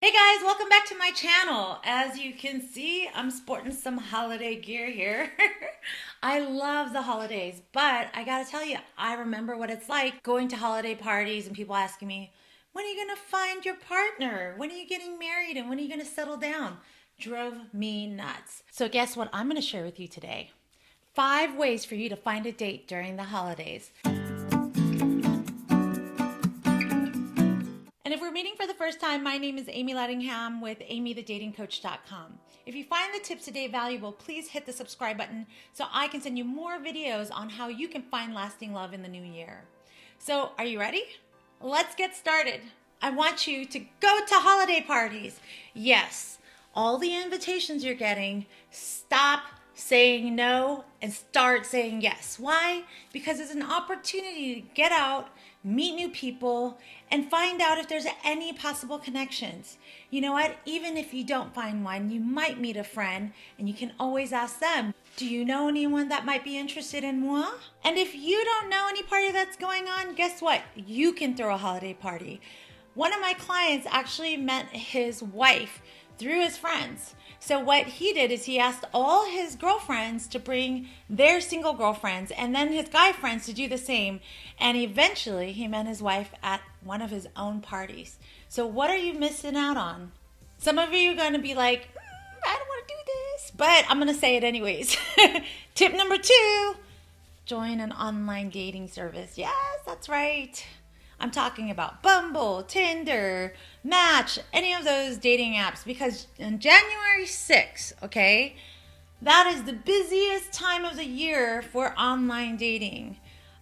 Hey guys, welcome back to my channel. As you can see, I'm sporting some holiday gear here. I love the holidays, but I gotta tell you, I remember what it's like going to holiday parties and people asking me, when are you gonna find your partner? When are you getting married? And when are you gonna settle down? Drove me nuts. So guess what I'm gonna share with you today? 5 ways for you to find a date during the holidays. And if we're meeting for the first time, my name is Amie Lettingham with AmieTheDatingCoach.com. If you find the tips today valuable, please hit the subscribe button so I can send you more videos on how you can find lasting love in the new year. So, are you ready? Let's get started. I want you to go to holiday parties. Yes, all the invitations you're getting, stop saying no and start saying yes. Why? Because it's an opportunity to get out, meet new people, and find out if there's any possible connections. You know what? Even if you don't find one, you might meet a friend and you can always ask them, do you know anyone that might be interested in moi? And if you don't know any party that's going on, guess what? You can throw a holiday party. One of my clients actually met his wife through his friends. So what he did is he asked all his girlfriends to bring their single girlfriends and then his guy friends to do the same. And eventually he met his wife at one of his own parties. So what are you missing out on? Some of you are going to be like, I don't want to do this, but I'm going to say it anyways. Tip number 2, join an online dating service. Yes, that's right. I'm talking about Bumble, Tinder, Match, any of those dating apps, because on January 6th, okay, that is the busiest time of the year for online dating.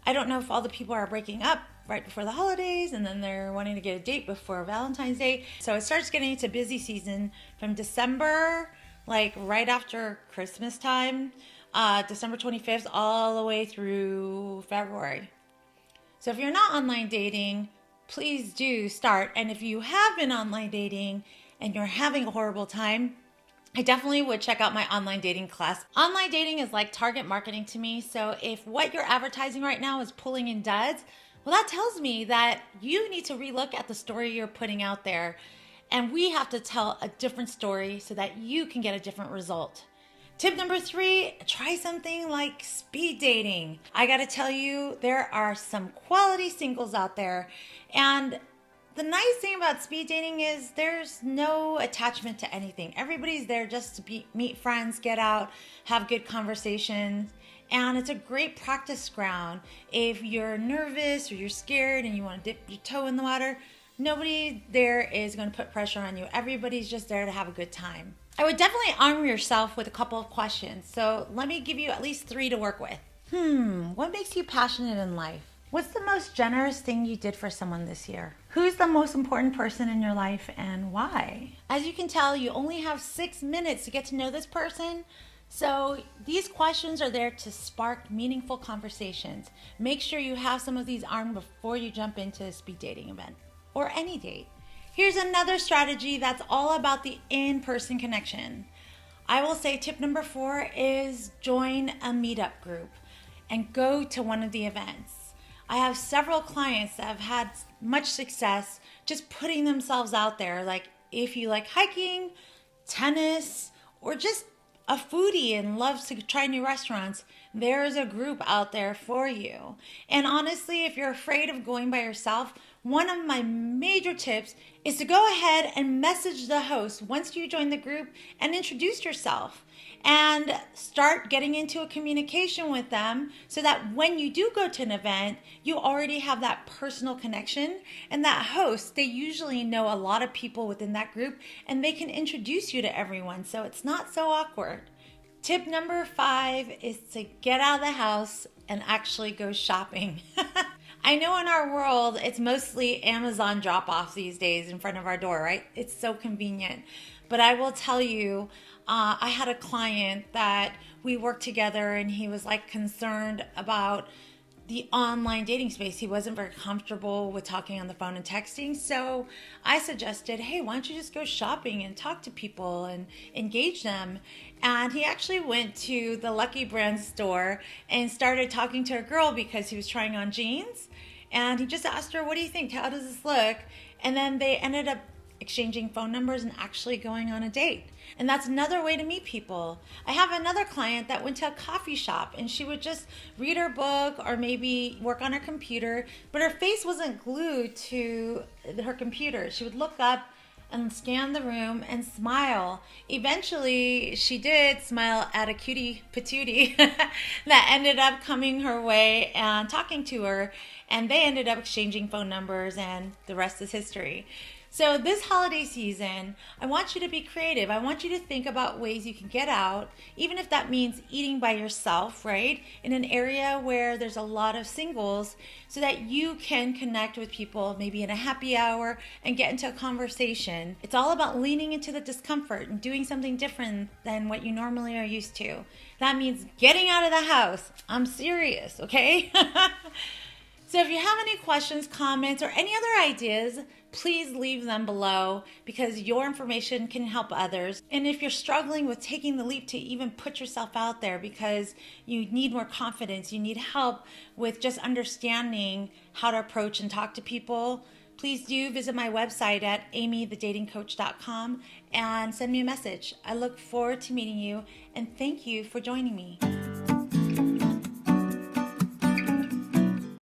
I don't know if all the people are breaking up right before the holidays and then they're wanting to get a date before Valentine's Day. So it starts getting into busy season from December, like right after Christmas time, December 25th, all the way through February. So if you're not online dating, please do start. And if you have been online dating and you're having a horrible time, I definitely would check out my online dating class. Online dating is like target marketing to me. So if what you're advertising right now is pulling in duds, well, that tells me that you need to relook at the story you're putting out there. And we have to tell a different story so that you can get a different result. Tip number 3, try something like speed dating. I gotta tell you, there are some quality singles out there. And the nice thing about speed dating is there's no attachment to anything. Everybody's there just to meet friends, get out, have good conversations. And it's a great practice ground. If you're nervous or you're scared and you want to dip your toe in the water, nobody there is going to put pressure on you. Everybody's just there to have a good time. I would definitely arm yourself with a couple of questions. So let me give you at least 3 to work with. What makes you passionate in life? What's the most generous thing you did for someone this year? Who's the most important person in your life and why? As you can tell, you only have 6 minutes to get to know this person. So these questions are there to spark meaningful conversations. Make sure you have some of these armed before you jump into a speed dating event or any date. Here's another strategy that's all about the in-person connection. I will say tip number 4 is join a meetup group and go to one of the events. I have several clients that have had much success just putting themselves out there. Like if you like hiking, tennis, or just a foodie and loves to try new restaurants, there's a group out there for you. And honestly, if you're afraid of going by yourself, one of my major tips is to go ahead and message the host once you join the group and introduce yourself and start getting into a communication with them so that when you do go to an event, you already have that personal connection. And that host, they usually know a lot of people within that group and they can introduce you to everyone, so it's not so awkward. Tip number 5 is to get out of the house and actually go shopping. I know in our world, it's mostly Amazon drop-off these days in front of our door, right? It's so convenient. But I will tell you, I had a client that we worked together and he was like concerned about the online dating space. He wasn't very comfortable with talking on the phone and texting. So I suggested, hey, why don't you just go shopping and talk to people and engage them? And he actually went to the Lucky Brand store and started talking to a girl because he was trying on jeans. And he just asked her, what do you think? How does this look? And then they ended up exchanging phone numbers and actually going on a date. And that's another way to meet people. I have another client that went to a coffee shop and she would just read her book or maybe work on her computer, but her face wasn't glued to her computer. She would look up and scan the room and smile. Eventually, she did smile at a cutie patootie that ended up coming her way and talking to her, and they ended up exchanging phone numbers, and the rest is history. So this holiday season, I want you to be creative. I want you to think about ways you can get out, even if that means eating by yourself, right? In an area where there's a lot of singles, so that you can connect with people, maybe in a happy hour, and get into a conversation. It's all about leaning into the discomfort and doing something different than what you normally are used to. That means getting out of the house. I'm serious, okay? So if you have any questions, comments, or any other ideas, please leave them below because your information can help others. And if you're struggling with taking the leap to even put yourself out there because you need more confidence, you need help with just understanding how to approach and talk to people, please do visit my website at amiethedatingcoach.com and send me a message. I look forward to meeting you, and thank you for joining me.